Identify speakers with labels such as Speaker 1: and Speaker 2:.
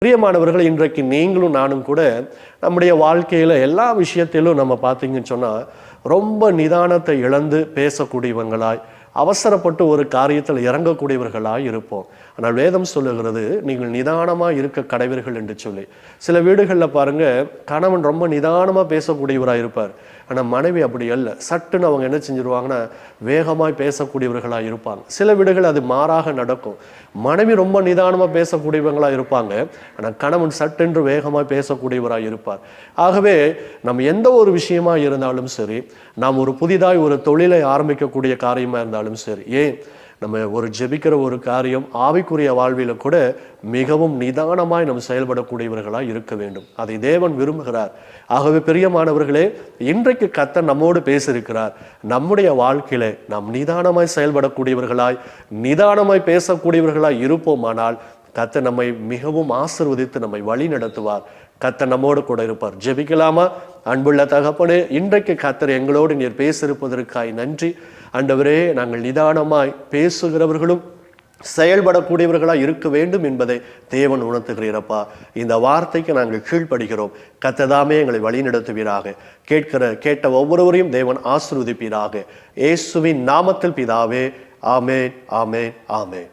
Speaker 1: பிரியமானவர்கள், இன்றைக்கு நீங்களும் நானும் கூட நம்முடைய வாழ்க்கையில் எல்லா விஷயத்திலும் நம்ம பார்த்தீங்கன்னு சொன்னால் ரொம்ப நிதானத்தை இழந்து பேசக்கூடியவங்களாய், அவசரப்பட்டு ஒரு காரியத்தில் இறங்கக்கூடியவர்களாய் இருப்போம். ஆனால் வேதம் சொல்லுகிறது, நீங்கள் நிதானமாக இருக்க கடவீர்கள் என்று சொல்லி. சில வீடுகளில் பாருங்க, கணவன் ரொம்ப நிதானமாக பேசக்கூடியவராக இருப்பார். ஆனால் மனைவி அப்படி அல்ல. சட்டுன்னு அவங்க என்ன செஞ்சிருவாங்கன்னா வேகமாய் பேசக்கூடியவர்களாக இருப்பாங்க. சில வீடுகள் அது மாறாக நடக்கும். மனைவி ரொம்ப நிதானமாக பேசக்கூடியவங்களாக இருப்பாங்க, ஆனால் கணவன் சட்டென்று வேகமாக பேசக்கூடியவராக இருப்பார். ஆகவே நம்ம எந்த ஒரு விஷயமா இருந்தாலும் சரி, நாம் ஒரு புதிதாய் ஒரு தொழிலை ஆரம்பிக்கக்கூடிய காரியமாக இருந்தாலும் சரி, ஏன் நம்ம ஒரு ஜெபிக்கிற ஒரு காரியம் ஆவிக்குரிய வாழ்வில கூட மிகவும் நிதானமாய் நம்ம செயல்படக்கூடியவர்களாய் இருக்க வேண்டும். அதை தேவன் விரும்புகிறார். ஆகவே பிரியமானவர்களே, இன்றைக்கு கர்த்தர் நம்மோடு பேசியிருக்கிறார். நம்முடைய வாழ்க்கையில நாம் நிதானமாய் செயல்படக்கூடியவர்களாய், நிதானமாய் பேசக்கூடியவர்களாய் இருப்போமானால் கர்த்தர் நம்மை மிகவும் ஆசீர்வதித்து நம்மை வழி நடத்துவார். கர்த்தர் நம்மோடு கூட இருப்பார். ஜெபிக்கலாமா? அன்புள்ள தகப்பனே, இன்றைக்கு கர்த்தர் எங்களோடு நீர் பேசியிருப்பதற்காய் நன்றி. ஆண்டவரே, நாங்கள் நிதானமாய் பேசுகிறவர்களும் செயல்படக்கூடியவர்களாக இருக்க வேண்டும் என்பதை தேவன் உணர்த்துகிறீரப்பா. இந்த வார்த்தைக்கு நாங்கள் கீழ்ப்படுகிறோம். கர்த்ததாமே எங்களை வழிநடத்துவீராக. கேட்ட ஒவ்வொருவரையும் தேவன் ஆசீர்வதிப்பீராக. இயேசுவின் நாமத்தில் பிதாவே, ஆமென், ஆமென், ஆமென்.